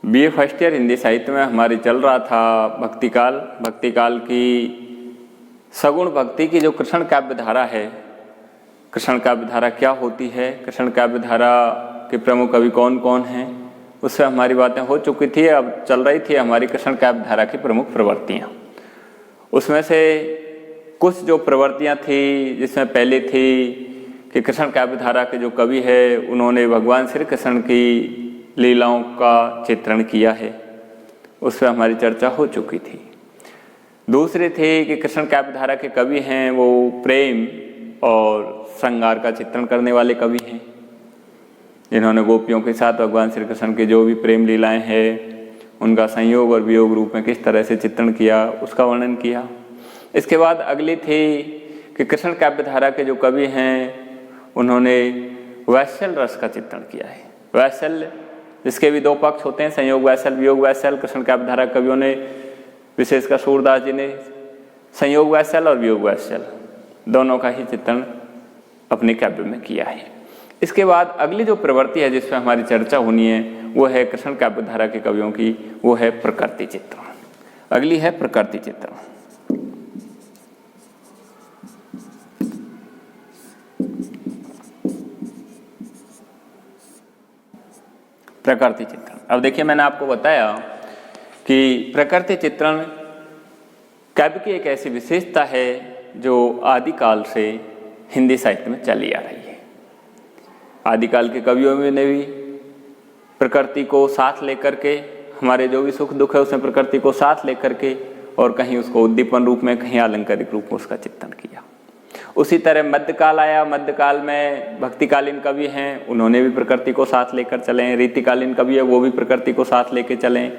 BA first year Hindi साहित्य में हमारी चल रहा था भक्ति काल की सगुण भक्ति की जो कृष्ण काव्य धारा है। कृष्ण काव्य धारा क्या होती है, कृष्ण काव्य धारा के प्रमुख कवि कौन कौन हैं, उससे हमारी बातें हो चुकी थी। अब चल रही थी हमारी कृष्ण काव्य धारा की प्रमुख प्रवृत्तियाँ। उसमें से कुछ जो प्रवृत्तियाँ थी, जिसमें पहली थी कि कृष्ण काव्य धारा के जो कवि है उन्होंने भगवान श्री कृष्ण की लीलाओं का चित्रण किया है, उस पर हमारी चर्चा हो चुकी थी। दूसरी थी कि कृष्ण काव्य धारा के कवि हैं वो प्रेम और श्रृंगार का चित्रण करने वाले कवि हैं, जिन्होंने गोपियों के साथ भगवान श्री कृष्ण के जो भी प्रेम लीलाएं हैं उनका संयोग और वियोग रूप में किस तरह से चित्रण किया, उसका वर्णन किया। इसके बाद अगली थी कि कृष्ण काव्य धारा के जो कवि हैं उन्होंने वैशल्य रस का चित्रण किया है। वैशल्य जिसके भी दो पक्ष होते हैं, संयोग वैशल्य, वियोग वैशल्य। कृष्ण काव्य धारा कवियों ने, विशेषकर सूरदास जी ने, संयोग वैशल्य और वियोग वैशल्य दोनों का ही चित्रण अपने काव्य में किया है। इसके बाद अगली जो प्रवृत्ति है जिस पर हमारी चर्चा होनी है वो है कृष्ण काव्य धारा के कवियों की, वो है प्रकृति चित्रण। अगली है प्रकृति चित्रण। प्रकृति चित्रण। अब देखिए, मैंने आपको बताया कि प्रकृति चित्रण काव्य की एक ऐसी विशेषता है जो आदिकाल से हिंदी साहित्य में चली आ रही है। आदिकाल के कवियों में ने भी प्रकृति को साथ लेकर के, हमारे जो भी सुख दुख है उसमें प्रकृति को साथ लेकर के, और कहीं उसको उद्दीपन रूप में, कहीं अलंकारिक रूप में उसका चित्रण किया। उसी तरह मध्यकाल आया। मध्यकाल में भक्तिकालीन कवि हैं, उन्होंने भी प्रकृति को साथ लेकर चले। रीतिकालीन कवि है, वो भी प्रकृति को साथ लेकर चले।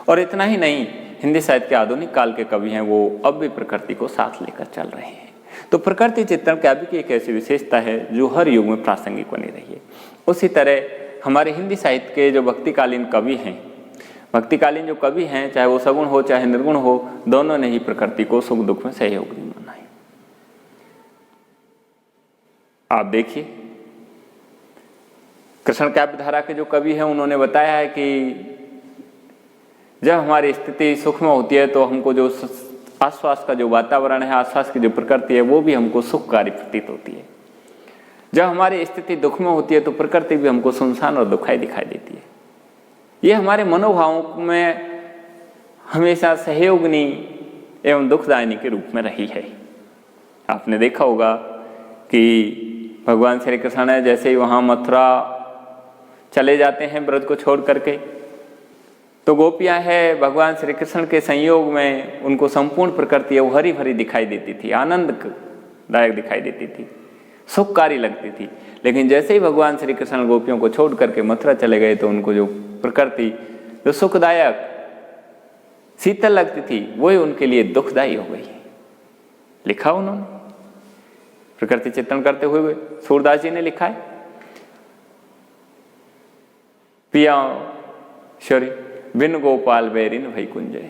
और इतना ही नहीं, हिंदी साहित्य के आधुनिक काल के कवि हैं वो अब भी प्रकृति को साथ लेकर चल रहे हैं। तो प्रकृति चित्रण काव्य की एक ऐसी विशेषता है जो हर युग में प्रासंगिक बनी रही है। उसी तरह हमारे हिंदी साहित्य के जो भक्तिकालीन कवि हैं, भक्तिकालीन जो कवि हैं, चाहे वो सगुण हो चाहे निर्गुण हो, दोनों ने ही प्रकृति को सुख दुख में सहयोगी माना है। आप देखिए, कृष्ण काव्य धारा के जो कवि हैं उन्होंने बताया है कि जब हमारी स्थिति सुख में होती है तो हमको जो आसपास का जो वातावरण है, आसपास की जो प्रकृति है, वो भी हमको सुखकारी प्रतीत होती है। जब हमारी स्थिति दुख में होती है तो प्रकृति भी हमको सुनसान और दुखाई दिखाई देती है। ये हमारे मनोभावों में हमेशा सहयोगनी एवं दुखदायिनी के रूप में रही है। आपने देखा होगा कि भगवान श्री कृष्ण है जैसे ही वहाँ मथुरा चले जाते हैं व्रत को छोड़ करके, तो गोपियाँ है भगवान श्री कृष्ण के संयोग में उनको संपूर्ण प्रकृति है वो हरी भरी दिखाई देती थी, आनंददायक दिखाई देती थी, सुखकारी लगती थी। लेकिन जैसे ही भगवान श्री कृष्ण गोपियों को छोड़ करके मथुरा चले गए तो उनको जो प्रकृति जो सुखदायक शीतल लगती थी वही उनके लिए दुखदायी हो गई। लिखा उन्होंने, प्रकृति चित्रण करते हुए सूरदास जी ने लिखा है, पिया शरी बिन गोपाल वैरिन भई कुंजय।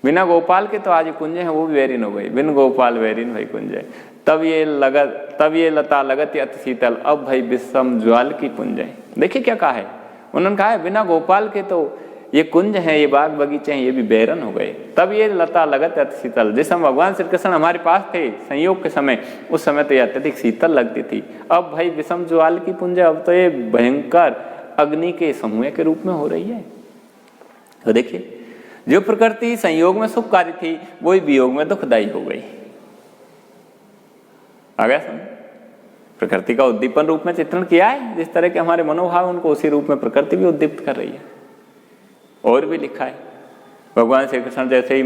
बिना गोपाल के तो आज कुंज है वो भी वैरिन हो गई। बिन गोपाल वैरिन भई कुंजय। तब ये लता लगत अति शीतल, अब भई विषम ज्वाल की कुंजय। देखिए क्या कहा है उन्होंने, कहा है बिना गोपाल के तो ये कुंज है, ये बाग बगीचे हैं, ये भी बैरन हो गए। तब ये लता लगत अति शीतल, जिस समय भगवान श्री कृष्ण हमारे पास थे संयोग के समय, उस समय तो ये अत्यधिक शीतल लगती थी। अब भाई विषम ज्वाल की पुंज, अब तो ये भयंकर अग्नि के समूह के रूप में हो रही है। तो देखिए, जो प्रकृति संयोग में सुखकारी थी वही वियोग में दुखदायी हो गई। आ गया समझ? प्रकृति का उद्दीपन रूप में चित्रण किया है, जिस तरह के हमारे मनोभाव उनको उसी रूप में प्रकृति भी उद्दीप्त कर रही है। और भी लिखा है, भगवान श्री कृष्ण जैसे ही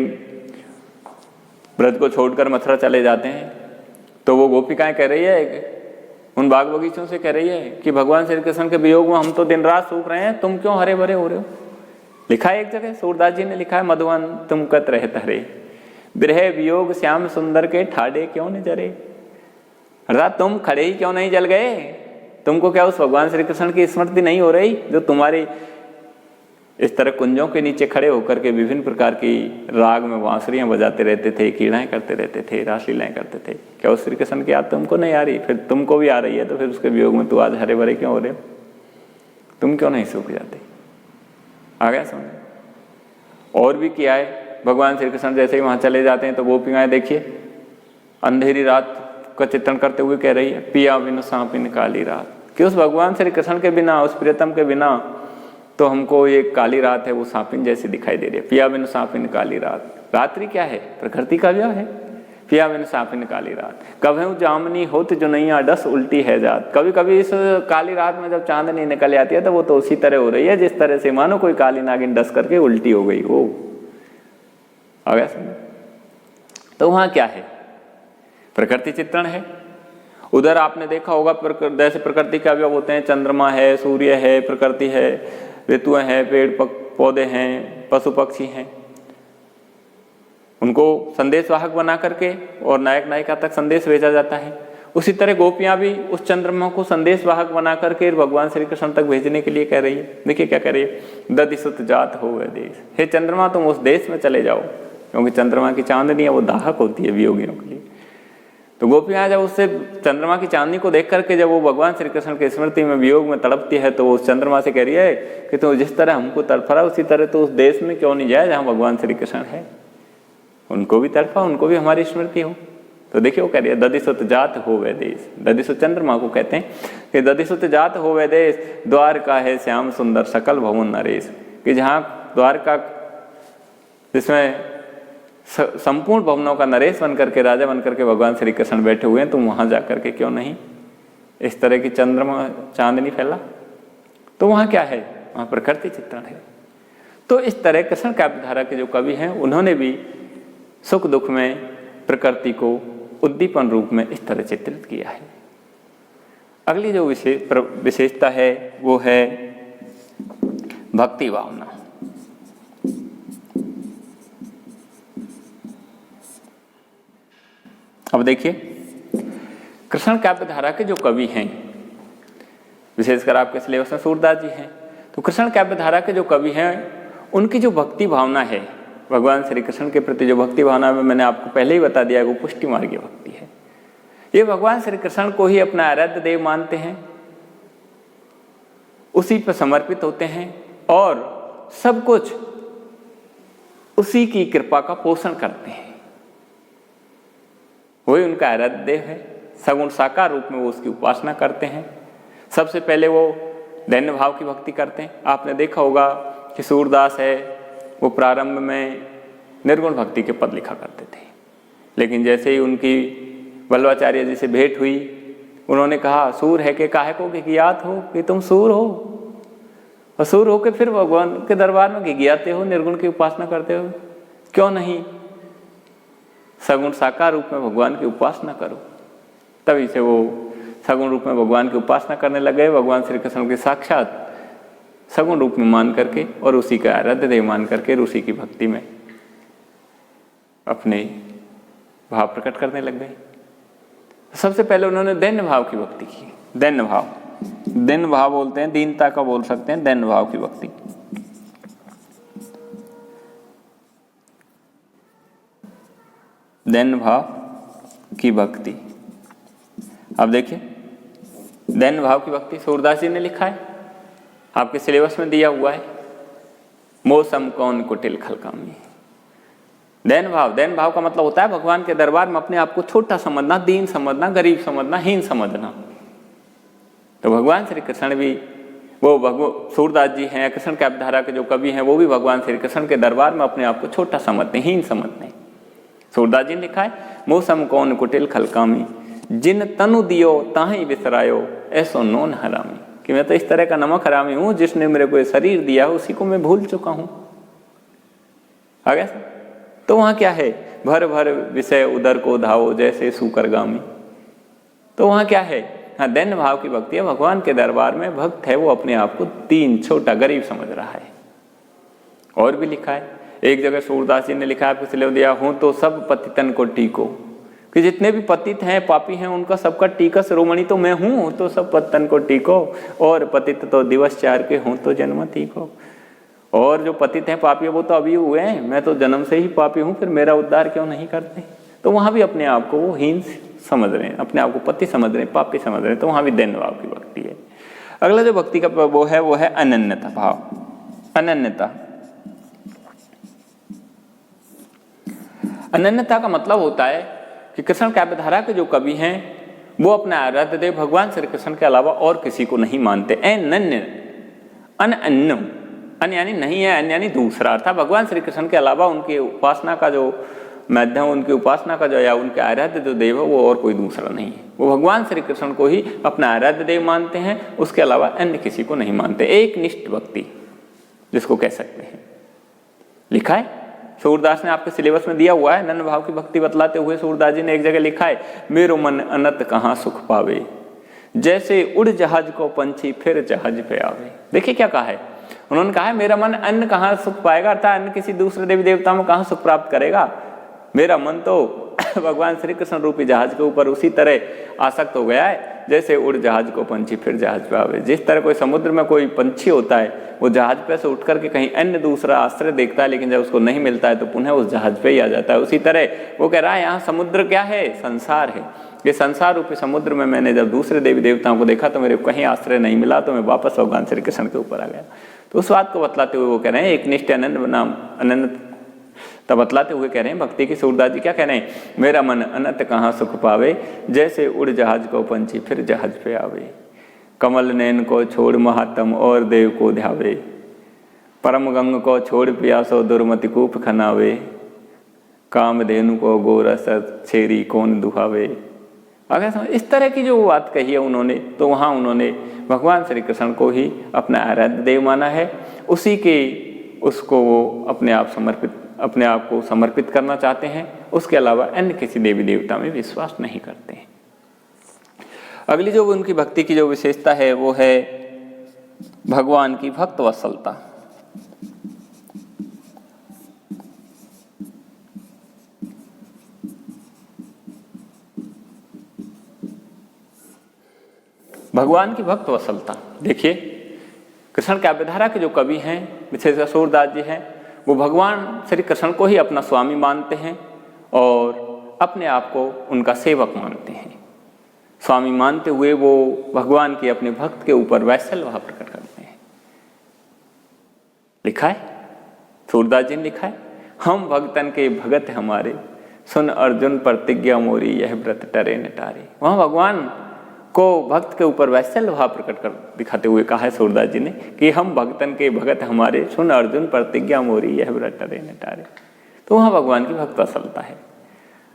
व्रत को छोड़कर मथुरा चले जाते हैं तो वो गोपिकाएं कह रही है, उन बाग बगीचों से कह रही है कि भगवान श्री कृष्ण के वियोग में हम तो दिन रात सूख रहे हैं, तुम क्यों हरे भरे हो रहे हो। लिखा है एक जगह, सूरदास जी ने लिखा है, मधुवन तुम कत रहत हरे, बिरह वियोग श्याम सुंदर के ठाडे क्यों न जरे। अर्थात तुम खड़े ही क्यों नहीं जल गए, तुमको क्या उस भगवान श्री कृष्ण की स्मृति नहीं हो रही जो तुम्हारी इस तरह कुंजों के नीचे खड़े होकर के विभिन्न प्रकार की राग में बांसुरियां बजाते रहते थे, कीड़ाएं करते रहते थे, रासलीलाएं करते थे। क्या उस श्री कृष्ण की याद तुमको नहीं आ रही? फिर तुमको भी आ रही है तो फिर उसके वियोग में तू आज हरे भरे क्यों हो रहे हो, तुम क्यों नहीं सूख जाते। आ गया समझ? और भी किया है भगवान श्री कृष्ण, जैसे ही वहाँ चले जाते हैं तो गोपियाँ देखिए अंधेरी रात का चित्रण करते हुए कह रही है पिया बिन सांपिन काली रात, कि उस भगवान श्री कृष्ण के बिना, उस प्रियतम के बिना तो हमको ये काली रात है वो सांपिन जैसी दिखाई दे रही है। पिया बिन सांपिन काली रात, रात्रि क्या है? प्रकृति का व्याह है। पिया बिन सांपिन काली रात, कभी जामनी होत जो नैया डस उल्टी है जात। कभी कभी इस काली रात में जब चांदनी निकल आती है तो वो तो उसी तरह हो रही है जिस तरह से मानो कोई काली नागिन डस करके उल्टी हो गई हो। आ गया समझ? तो वहाँ क्या है? प्रकृति चित्रण है। उधर आपने देखा होगा जैसे प्रकृति के अवयव होते हैं, चंद्रमा है, सूर्य है, प्रकृति है, ऋतुएं हैं, पेड़ पौधे हैं, पशु पक्षी हैं, उनको संदेश वाहक बना करके और नायक नायिका तक संदेश भेजा जाता है। उसी तरह गोपियां भी उस चंद्रमा को संदेश वाहक बना करके भगवान श्री कृष्ण तक भेजने के लिए कह रही है। देखिए क्या कह रही है, दधिसुत जात हो वह देश, हे चंद्रमा तुम उस देश में चले जाओ, क्योंकि चंद्रमा की चांदनी है वो दाहक होती है वियोगियों के लिए। तो गोपियां जब उससे चंद्रमा की चांदनी को देख करके जब वो भगवान श्री कृष्ण की स्मृति में वियोग में तड़पती है तो वो उस चंद्रमा से कह रही है कि तो जिस तरह हमको तड़फा उसी तरह तो उस देश में क्यों नहीं जाए जहाँ भगवान श्री कृष्ण है, उनको भी तड़फा, उनको भी हमारी स्मृति हो। तो देखिए वो कह रही है दधिसुत जात हो वह देश, दधिसुत चंद्रमा को कहते हैं कि दधिसुत जात हो वह देश, द्वारका है श्याम सुंदर सकल भवन नरेश, कि जहाँ द्वारका जिसमें संपूर्ण भवनों का नरेश बन करके, राजा बन करके भगवान श्री कृष्ण बैठे हुए हैं, तुम वहां जाकर के क्यों नहीं इस तरह की चंद्रमा चांदनी फैला। तो वहां क्या है? वहां प्रकृति चित्रण है। तो इस तरह कृष्ण काव्यधारा के जो कवि हैं उन्होंने भी सुख दुख में प्रकृति को उद्दीपन रूप में इस तरह चित्रित किया है। अगली जो विशेषता है वो है भक्ति भावना। अब देखिए कृष्ण काव्यधारा के जो कवि हैं, विशेषकर आपके सिलेबस में सूरदास जी हैं, तो कृष्ण काव्यधारा के जो कवि हैं उनकी जो भक्ति भावना है भगवान श्री कृष्ण के प्रति, जो भक्ति भावना में मैंने आपको पहले ही बता दिया वो पुष्टि मार्गीय भक्ति है। ये भगवान श्री कृष्ण को ही अपना आराध्य देव मानते हैं, उसी पर समर्पित होते हैं और सब कुछ उसी की कृपा का पोषण करते हैं। वही उनका आराध्य देव है। सगुण साकार रूप में वो उसकी उपासना करते हैं। सबसे पहले वो दैन्य भाव की भक्ति करते हैं। आपने देखा होगा कि सूरदास है वो प्रारंभ में निर्गुण भक्ति के पद लिखा करते थे, लेकिन जैसे ही उनकी वल्लभाचार्य जी से भेंट हुई उन्होंने कहा सूर है कि काहे को गिज्ञात हो, कि तुम सूर हो और सूर हो के फिर भगवान के दरबार में गिज्ञाते हो, निर्गुण की उपासना करते हो, क्यों नहीं सगुण साकार रूप में भगवान की उपासना करो। तभी से वो सगुण रूप में भगवान की उपासना करने लगे, भगवान श्री कृष्ण के साक्षात सगुण रूप में मान करके और उसी का आराध्य देव मान करके उसी की भक्ति में अपने भाव प्रकट करने लग गए। सबसे पहले उन्होंने दैन्य भाव की भक्ति की। दैन्य भाव बोलते हैं, दीनता का बोल सकते हैं, दैन्य भाव की भक्ति। दैन्य भाव की भक्ति। अब देखिए दैन्य भाव की भक्ति सूरदास जी ने लिखा है, आपके सिलेबस में दिया हुआ है, मौसम कौन कुटिल खलकामी। दैन्य भाव का मतलब होता है भगवान के दरबार में अपने आप को छोटा समझना, दीन समझना, गरीब समझना, हीन समझना। तो भगवान श्री कृष्ण भी वो सूरदास जी हैं, कृष्ण काव्यधारा के जो कवि हैं वो भी भगवान श्री कृष्ण के दरबार में अपने आप को छोटा समझते, हीन समझते हैं। सूरदास जी ने लिखा है, मौसम कौन कुटिल खलकामी, जिन तनु दियो ताहि बिसरायो, ऐसो नोन हरामी। कि मैं तो इस तरह का नमक हरामी हूं, जिसने मेरे को शरीर दिया उसी को मैं भूल चुका हूं। आ गया? तो वहां क्या है, भर भर विषय उदर को धावो जैसे सूकरगामी। तो वहां क्या है, हाँ दैन्य भाव की भक्ति है। भगवान के दरबार में भक्त है वो अपने आप को दीन, छोटा, गरीब समझ रहा है। और भी लिखा है, एक जगह सूरदास जी ने लिखा है, आपको दिया, हूं तो सब पतितन को टीको, कि जितने भी पतित हैं, पापी हैं, उनका सबका टीका शिरोमणि तो मैं हूं, तो सब पतितन को टीको, और पतित तो दिवस चार के हूं तो जन्म तीको। और जो पतित हैं, पापी वो तो अभी हुए हैं, मैं तो जन्म से ही पापी हूं, फिर मेरा उद्धार क्यों नहीं करते। तो वहां भी अपने आप को वो हीन समझ रहे हैं, अपने आप को पति समझ रहे हैं, पापी समझ रहे हैं। तो वहां भी दैन्य भाव की भक्ति है। अगला जो भक्ति का वो है अनन्यता भाव। अनन्यता। अनन्यता का मतलब होता है कि कृष्ण काव्यधारा के जो कवि हैं वो अपने आराध्य देव भगवान श्री कृष्ण के अलावा और किसी को नहीं मानते। अनन्य, अनन्य, अन यानी नहीं है, अन यानी दूसरा, अर्थात भगवान श्री कृष्ण के अलावा उनकी उपासना का जो माध्यम, उनकी उपासना का जो या उनके आराध्य जो देव है वो और कोई दूसरा नहीं है। वो भगवान श्री कृष्ण को ही अपना आराध्य देव मानते हैं, उसके अलावा अन्य किसी को नहीं मानते। एक निष्ठ भक्ति जिसको कह सकते हैं। लिखा है सूरदास ने, आपके सिलेबस में दिया हुआ है, अनन्य भाव की भक्ति बतलाते हुए सूरदास जी ने एक जगह लिखा है, मेरो मन अनत कहाँ सुख पावे, जैसे उड़ जहाज को पंछी फिर जहाज पे आवे। देखिए क्या कहा है उन्होंने, कहा है मेरा मन अन्य कहाँ सुख पाएगा, अर्थात अन्य किसी दूसरे देवी देवता में कहाँ सुख प्राप्त करेगा। मेरा मन तो भगवान श्री कृष्ण रूपी जहाज के ऊपर उसी तरह आसक्त हो गया है जैसे उड़ जहाज को पंछी फिर जहाज पे आवे। जिस तरह कोई समुद्र में कोई पंछी होता है, वो जहाज पे से उठ करके कहीं अन्य दूसरा आश्रय देखता है, लेकिन जब उसको नहीं मिलता है तो पुनः उस जहाज पे ही आ जाता है। उसी तरह वो कह रहा है यहाँ समुद्र क्या है, संसार है। ये संसार रूपी समुद्र में मैंने जब दूसरे देवी देवताओं को देखा तो मेरे कहीं आश्रय नहीं मिला, तो मैं वापस भगवान श्री कृष्ण के ऊपर आ गया। तो उस बात को बतलाते हुए वो कह रहे हैं, एक निष्ठ अनन्य नाम अनंत तब बतलाते हुए कह रहे हैं भक्ति की सूरदास जी क्या कह रहे हैं, मेरा मन अनंत कहाँ सुख पावे, जैसे उड़ जहाज को पंछी फिर जहाज पे आवे। कमल नैन को छोड़ महात्म और देव को ध्यावे, परम गंग को छोड़ पियासो दुर्मति कूप खनावे, कामधेनु को गोरस छेरी कौन दुहावे। अगर इस तरह की जो बात कही है उन्होंने, तो वहाँ उन्होंने भगवान श्री कृष्ण को ही अपना आराध्य देव माना है, उसी के उसको वो अपने आप को समर्पित करना चाहते हैं, उसके अलावा अन्य किसी देवी देवता में विश्वास नहीं करते हैं। अगली जो उनकी भक्ति की जो विशेषता है वो है भगवान की भक्त वत्सलता। भगवान की भक्त वत्सलता। देखिए कृष्ण काव्यधारा के जो कवि हैं, विशेषकर सूरदास जी हैं, वो भगवान श्री कृष्ण को ही अपना स्वामी मानते हैं और अपने आप को उनका सेवक मानते हैं। स्वामी मानते हुए वो भगवान के अपने भक्त के ऊपर वैत्सल्य भाव प्रकट करते हैं। लिखा है सूरदास जी ने लिखा है, हम भक्तन के भगत हमारे, सुन अर्जुन प्रतिज्ञा मोरी, यह व्रत टरे न टारे। वहाँ भगवान को भक्त के ऊपर वैत्सल्य भाव प्रकट कर दिखाते हुए कहा है सूरदास जी ने कि हम भक्तन के भगत हमारे, सुन अर्जुन प्रतिज्ञा मोरी, यह व्रत टरे न टारे। तो वहाँ भगवान की भक्त वत्सलता है।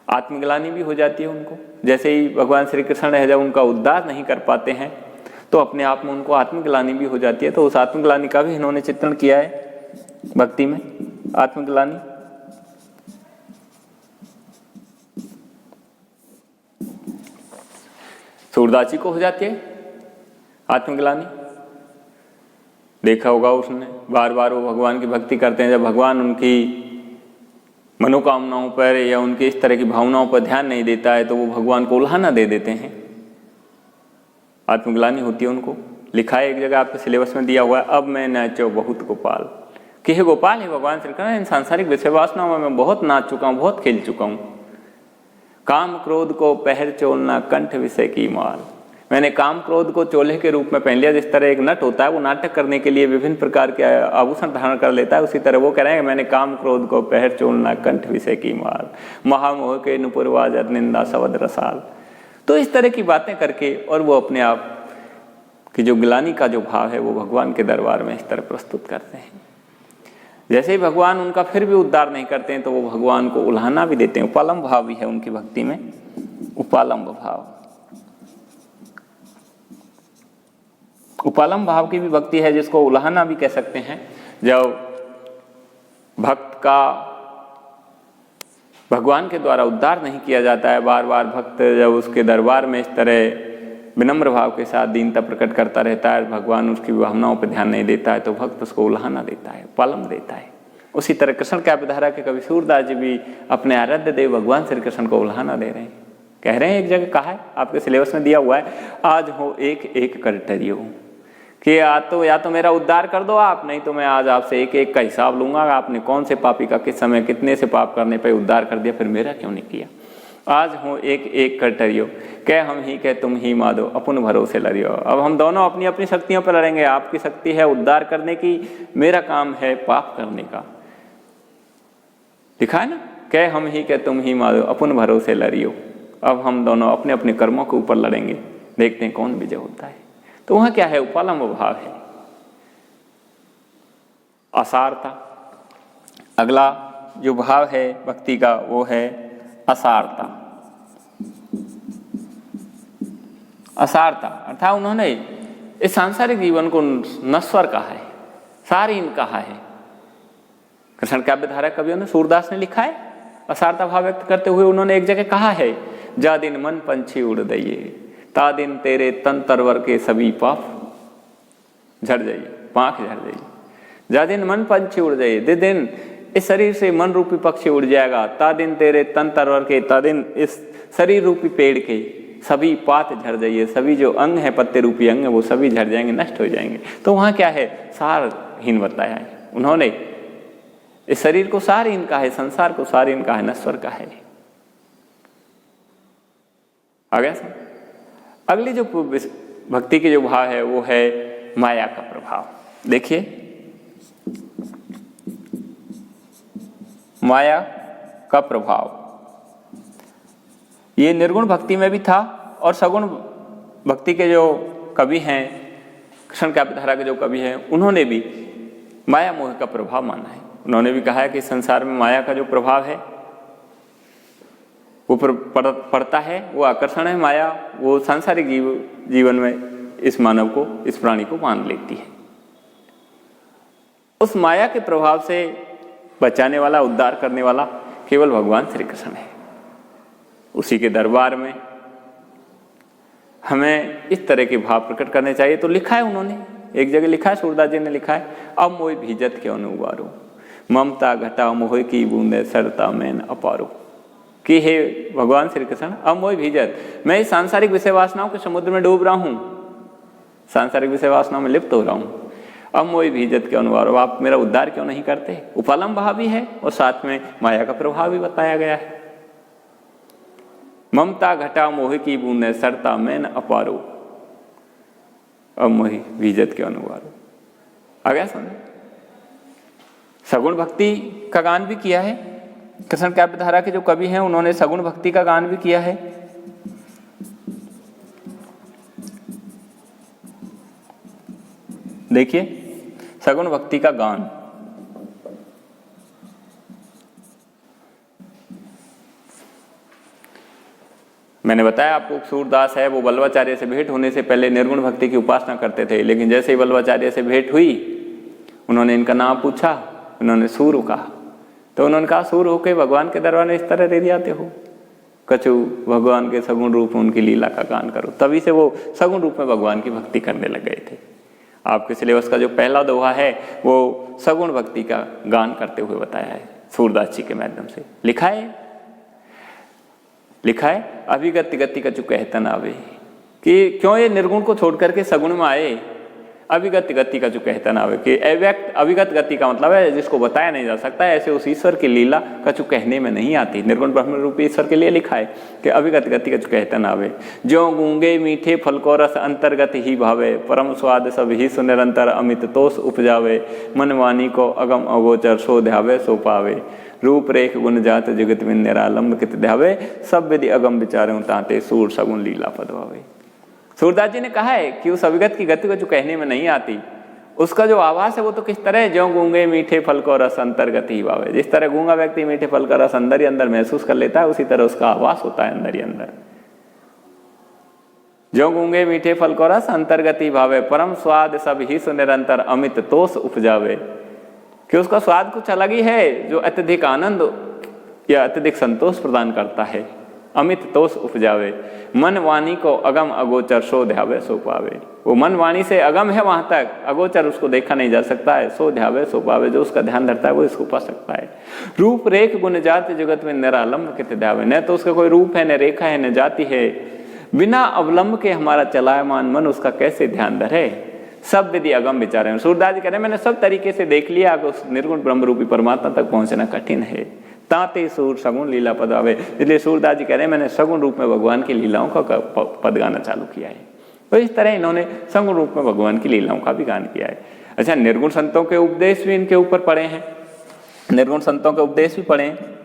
आत्मग्लानि भी हो जाती है उनको, जैसे ही भगवान श्री कृष्ण है जब उनका उद्धार नहीं कर पाते हैं तो अपने आप में उनको आत्मग्लानि भी हो जाती है। तो उस आत्मग्लानि का भी इन्होंने चित्रण किया है भक्ति में। आत्मग्लानि सूरदास जी को हो जाती है आत्मग्लानि। देखा होगा उसने, बार बार वो भगवान की भक्ति करते हैं, जब भगवान उनकी मनोकामनाओं पर या उनकी इस तरह की भावनाओं पर ध्यान नहीं देता है तो वो भगवान को उल्हाना दे देते हैं। आत्मग्लानि होती है उनको। लिखा है एक जगह आपके सिलेबस में दिया हुआ है, अब मैं नाचो बहुत गोपाल, कि हे गोपाल है भगवान श्री कृष्ण, इन सांसारिक विषय वासनाओं में मैं बहुत नाच चुका हूँ, बहुत खेल चुका हूँ। काम क्रोध को पहर चोलना कंठ विषय की माल, मैंने काम क्रोध को चोले के रूप में पहन लिया। जिस तरह एक नट होता है वो नाटक करने के लिए विभिन्न प्रकार के आभूषण धारण कर लेता है, उसी तरह वो कह रहे हैं मैंने काम क्रोध को पहर चोलना कंठ विषय की माल, महामोह के नुपुरवाज निंदा सवद रसाल। तो इस तरह की बातें करके और वो अपने आप की जो ग्लानि का जो भाव है वो भगवान के दरबार में इस तरह प्रस्तुत करते हैं। जैसे ही भगवान उनका फिर भी उद्धार नहीं करते हैं तो वो भगवान को उल्हाना भी देते हैं। उपालंब भाव भी है उनकी भक्ति में, उपालंब भाव। उपालंब भाव की भी भक्ति है जिसको उल्हाना भी कह सकते हैं। जब भक्त का भगवान के द्वारा उद्धार नहीं किया जाता है, बार बार भक्त जब उसके दरबार में इस तरह विनम्र भाव के साथ दीनता प्रकट करता रहता है, भगवान उसकी भावनाओं पर ध्यान नहीं देता है तो भक्त उसको उल्हाना देता है, उपालंब देता है। उसी तरह कृष्ण काव्यधारा के कवि सूरदास जी भी अपने आराध्य देव भगवान श्री कृष्ण को उल्हाना दे रहे हैं। कह रहे हैं, एक जगह कहा है आपके सिलेबस में दिया हुआ है, आज हो एक एक कर टरियो, कि या तो मेरा उद्धार कर दो आप, नहीं तो मैं आज आपसे एक एक का हिसाब लूंगा। आपने कौन से पापी का किस समय कितने से पाप करने पर उद्धार कर दिया, फिर मेरा क्यों नहीं किया। आज हो एक एक कर टरियो, कह हम ही कह तुम ही मादो, अपन भरोसे लड़ियो। अब हम दोनों अपनी अपनी शक्तियों पर लड़ेंगे। आपकी शक्ति है उद्धार करने की, मेरा काम है पाप करने का। लिखा है ना, कह हम ही कह तुम ही मादो, अपन भरोसे लड़ियो। अब हम दोनों अपने अपने कर्मों के ऊपर लड़ेंगे, देखते हैं कौन विजय होता है। तो वहां क्या है, उपालंब भाव है, असारता। अगला जो भाव है भक्ति का वो है असारता। असारता अर्थात उन्होंने इस सांसारिक जीवन को नश्वर कहा है, सारहीन कहा है। कृष्ण काव्य धारा कवियों ने, सूरदास ने लिखा है, असारता भाव व्यक्त करते हुए उन्होंने एक जगह कहा है, जा दिन मन पंछी उड़ दइए, ता दिन तेरे तन तरवर के सभी पाप झड़ जाइए, पांख झड़ जाइए। जा दिन मन पंछी उड़ जाइए, दे दिन इस शरीर से मन रूपी पक्षी उड़ जाएगा, ता दिन तेरे तन तरवर के, ता दिन इस शरीर रूपी पेड़ के सभी पात झड़ जाइए, सभी जो अंग है पत्ते रूपी अंग है वो सभी झड़ जाएंगे, नष्ट हो जाएंगे। तो वहां क्या है, सारहीन बताया है उन्होंने। इस शरीर को सारहीन कहा है, संसार को सारहीन कहा है, नश्वर कहा है। आ गया सर। अगली जो भक्ति के जो भाव है वो है माया का प्रभाव। देखिए, माया का प्रभाव ये निर्गुण भक्ति में भी था, और सगुण भक्ति के जो कवि हैं, कृष्ण काव्य धारा के जो कवि हैं, उन्होंने भी माया मोह का प्रभाव माना है। उन्होंने भी कहा है कि संसार में माया का जो प्रभाव है वो पड़ता है, वो आकर्षण है माया, वो सांसारिक जीवन में इस मानव को, इस प्राणी को मान लेती है। उस माया के प्रभाव से बचाने वाला, उद्धार करने वाला केवल भगवान श्री कृष्ण है। उसी के दरबार में हमें इस तरह के भाव प्रकट करने चाहिए। तो लिखा है उन्होंने, एक जगह लिखा है, सूरदास जी ने लिखा है, अब मोह भीजत क्यों न उबारो, ममता घटा मोह की बूंदे सरता मैन अपारो। कि हे भगवान श्री कृष्ण, अब मोह भीजत, मैं इस सांसारिक विषय वासनाओं के समुद्र में डूब रहा हूं, सांसारिक विषय वासनाओं में लिप्त हो रहा हूं, अब मोह भीजत क्यों न उबारो, आप मेरा उद्धार क्यों नहीं करते। उपालंब भाव भी है और साथ में माया का प्रभाव भी बताया गया है। ममता घटा मोह की बूंदे सरता मैन अपारो, अब मोह भीजत क्यों न उबारो। आ गया समझ। सगुण भक्ति का गान भी किया है, कृष्ण काव्य धारा के जो कवि हैं उन्होंने सगुण भक्ति का गान भी किया है। देखिए, सगुण भक्ति का गान, मैंने बताया आपको, सूरदास है वो वल्लभाचार्य से भेंट होने से पहले निर्गुण भक्ति की उपासना करते थे, लेकिन जैसे ही वल्लभाचार्य से भेंट हुई, उन्होंने इनका नाम पूछा, उन्होंने सूर कहा, तो उन्होंने कहा सूर होके भगवान के दरबार में इस तरह दे जाते हो, कछु भगवान के सगुण रूप उनकी लीला का गान करो। तभी से वो सगुण रूप में भगवान की भक्ति करने लग गए थे। आपके सिलेबस का जो पहला दोहा है वो सगुण भक्ति का गान करते हुए बताया है सूरदास जी के माध्यम से। लिखा है अभिगत गति कछु कहतन आवे, कि क्यों ये निर्गुण को छोड़ करके सगुण में आए। अभिगत गति कछु कहतन आवे, कि अव्यक्त अभिगत गति का मतलब है जिसको बताया नहीं जा सकता है, ऐसे उस ईश्वर की लीला कछु कहने में नहीं आती। निर्गुण ब्रह्म रूपी ईश्वर के लिए लिखा है कि अभिगत गति कछु कहतन आवे, जो गूंगे मीठे फल को रस अंतर्गत ही भावे, परम स्वाद सब ही सुनिरंतर अमित तोष उपजावे, मनवानी को अगम अगोचर सो ध्यावे सो पावे, रूप रेख गुण जात जगत में निरालंब कित ध्यावे, सब विधि अगम विचारों ताते सूर सगुण लीला पदवावे। सूरदास जी ने कहा है कि उस अभिगत की गति को जो कहने में नहीं आती, उसका जो आवास है वो तो किस तरह है, ज्यों गूंगे मीठे फल को रस अंतर्गत ही भावे। जिस तरह गूंगा व्यक्ति मीठे फल का रस अंदर ही अंदर महसूस कर लेता है, उसी तरह उसका आवास होता है अंदर ही अंदर। ज्यों गूंगे मीठे फल को रस अंतर्गत ही भावे, परम स्वाद सब ही सुनिरंतर अमित तोष उपजावे, कि उसका स्वाद कुछ अलग ही है जो अत्यधिक आनंद या अत्यधिक संतोष प्रदान करता है। अमित तोष उपजावे, मन वाणी को अगम अगोचर सो ध्यावे सो पावे, वो मन वाणी से अगम है वहां तक, अगोचर उसको देखा नहीं जा सकता है, सो ध्यावे सो पावे, जो उसका ध्यान धरता है वो इसको पा सकता है। रूप रेख गुण जाति जगत में निरालंब कित ध्यावे, न तो उसका कोई रूप है, न रेखा है, न जाति है, बिना अवलंब के हमारा चलायमान मन उसका कैसे ध्यान धरे। सब विधि अगम विचार है। सूरदास जी कह रहे हैं मैंने सब तरीके से देख लिया कि उस निर्गुण ब्रह्म रूपी परमात्मा तक पहुंचना कठिन है। ताते सूर सगुण लीला पद आवे, इसलिए सूरदास जी कह रहे हैं मैंने सगुण रूप में भगवान की लीलाओं का पद गाना चालू किया है। तो इस तरह इन्होंने सगुण रूप में भगवान की लीलाओं का भी गान किया है। अच्छा, निर्गुण संतों के उपदेश भी इनके ऊपर पड़े हैं, निर्गुण संतों के उपदेश भी पढ़े हैं।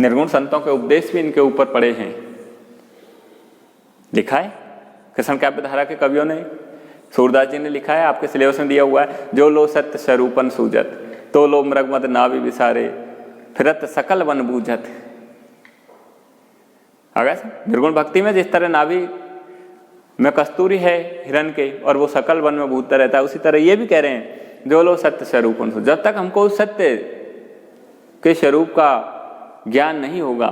निर्गुण संतों के उपदेश भी इनके ऊपर पड़े हैं। लिखा है कृष्ण काव्य धारा के कवियों ने, सूरदास जी ने लिखा है, आपके सिलेबस में दिया हुआ है। जो लो सत्य स्वरूपन सूजत, तो लो मृगमद नाभि विसारे, फिरत सकल वन बूझत। अगर निर्गुण भक्ति में जिस तरह नाभि में कस्तूरी है हिरण के और वो सकल वन में बूझता रहता है, उसी तरह ये भी कह रहे हैं जो लो सत्य स्वरूपन सूजत। जब तक हमको उस सत्य के स्वरूप का ज्ञान नहीं होगा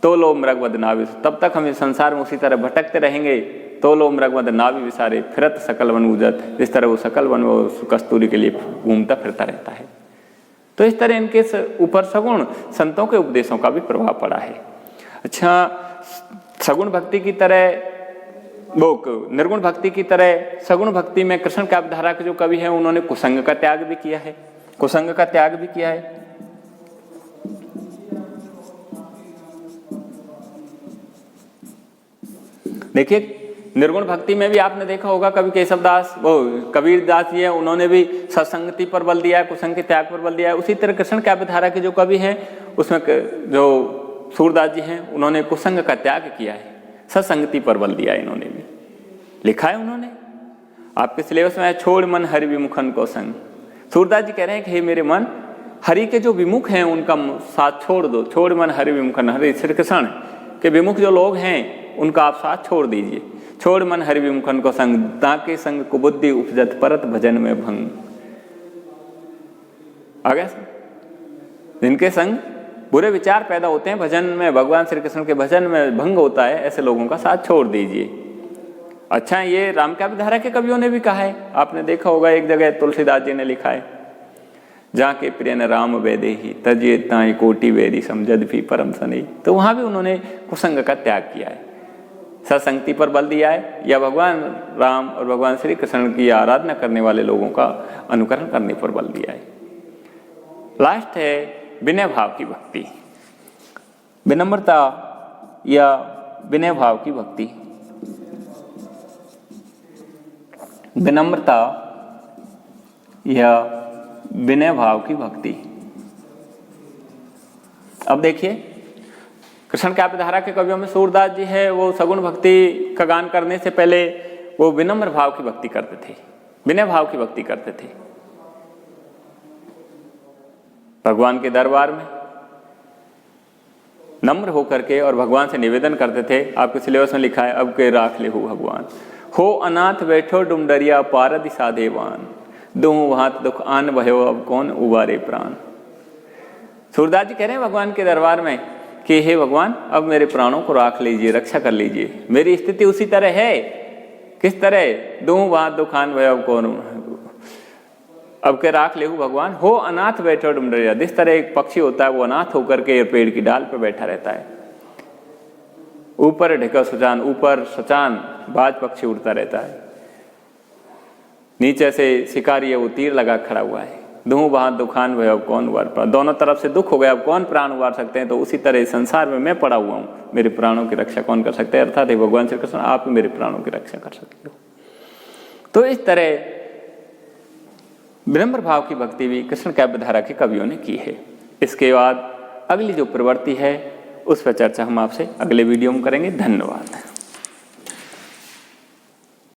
तो लो मृगमद नाभि, तब तक हम इस संसार में उसी तरह भटकते रहेंगे। तो लो मृगमद नाभि विसारे, फिरत सकल वन बूझत, इस तरह वो सकल वन में कस्तूरी के लिए घूमता फिरता रहता है। तो इस तरह इनके ऊपर सगुण संतों के उपदेशों का भी प्रभाव पड़ा है। अच्छा, सगुण भक्ति की तरह वो निर्गुण भक्ति की तरह सगुण भक्ति में कृष्ण काव्य धारा के जो कवि हैं उन्होंने कुसंग का त्याग भी किया है, कुसंग का त्याग भी किया है। देखिए निर्गुण भक्ति में भी आपने देखा होगा कवि केशवदास, वो कबीर दास जी है, उन्होंने भी सत्संगति पर बल दिया है, कुसंग के त्याग पर बल दिया है। उसी तरह कृष्ण काव्य धारा के जो कवि हैं उसमें जो सूरदास जी हैं उन्होंने कुसंग का त्याग किया है, सत्संगति पर बल दिया है। इन्होंने भी लिखा है, उन्होंने आपके सिलेबस में है, छोड़ मन हरि विमुखन को संग। सूरदास जी कह रहे हैं कि हे मेरे मन, हरि के जो विमुख हैं उनका साथ छोड़ दो। छोड़ मन हरि विमुखन, हरि श्री कृष्ण के विमुख जो लोग हैं उनका आप साथ छोड़ दीजिए। छोड़ मन हरि विमुखन को संग, ताके संग कुबुद्धि उपजत परत भजन में भंग। आगे जिनके संग बुरे विचार पैदा होते हैं भजन में, भगवान श्री कृष्ण के भजन में भंग होता है, ऐसे लोगों का साथ छोड़ दीजिए। अच्छा, ये राम काव्य धारा के कवियों ने भी कहा है, आपने देखा होगा एक जगह तुलसीदास जी ने लिखा है, जाके प्रिय न राम वेदेहि तजिए ताई कोटि वेदी समझद भी परम सनी। तो वहां भी उन्होंने कुसंग का त्याग किया है, सत्संगति पर बल दिया है, या भगवान राम और भगवान श्री कृष्ण की आराधना करने वाले लोगों का अनुकरण करने पर बल दिया है। लास्ट है विनय भाव की भक्ति, विनम्रता या विनय भाव की भक्ति। विनम्रता या विनय भाव की भक्ति। अब देखिए कृष्ण काव्य धारा के कवियों में सूरदास जी है, वो सगुण भक्ति का गान करने से पहले वो विनम्र भाव की भक्ति करते थे, विनय भाव की भक्ति करते थे। भगवान के दरबार में नम्र होकर के और भगवान से निवेदन करते थे। आपके सिलेबस में लिखा है, अब के राख ले हो भगवान, हो अनाथ बैठो डुमडरिया पारदि साधेवान, दूँ हाथ दुख आन भयो अब कौन उबारे प्राण। सूरदास जी कह रहे हैं भगवान के दरबार में कि हे भगवान, अब मेरे प्राणों को राख लीजिए, रक्षा कर लीजिए। मेरी स्थिति उसी तरह है, किस तरह, दूँ हाथ दुख आन भयो अब कौन, अब के राख ले भगवान, हो अनाथ बैठो डुमडरिया। जिस तरह एक पक्षी होता है वो अनाथ होकर के पेड़ की डाल पर बैठा रहता है, ऊपर ढेका सुचान, ऊपर सचान बाज पक्षी उड़ता रहता है, नीचे से शिकारी है वो तीर लगा खड़ा हुआ है। दूँ वहां दुखान भय अब कौन उबार प्राण, दोनों तरफ से दुख हो गया, अब कौन प्राण उबार सकते हैं। तो उसी तरह संसार में मैं पड़ा हुआ हूँ, मेरे प्राणों की रक्षा कौन कर सकते हैं। अर्थात भगवान श्री कृष्ण आप मेरे प्राणों की रक्षा कर सकते हो। तो इस तरह विनम्र भाव की भक्ति भी कृष्ण काव्य धारा के कवियों ने की है। इसके बाद अगली जो प्रवृत्ति है उस पर चर्चा हम आपसे अगले वीडियो में करेंगे। धन्यवाद।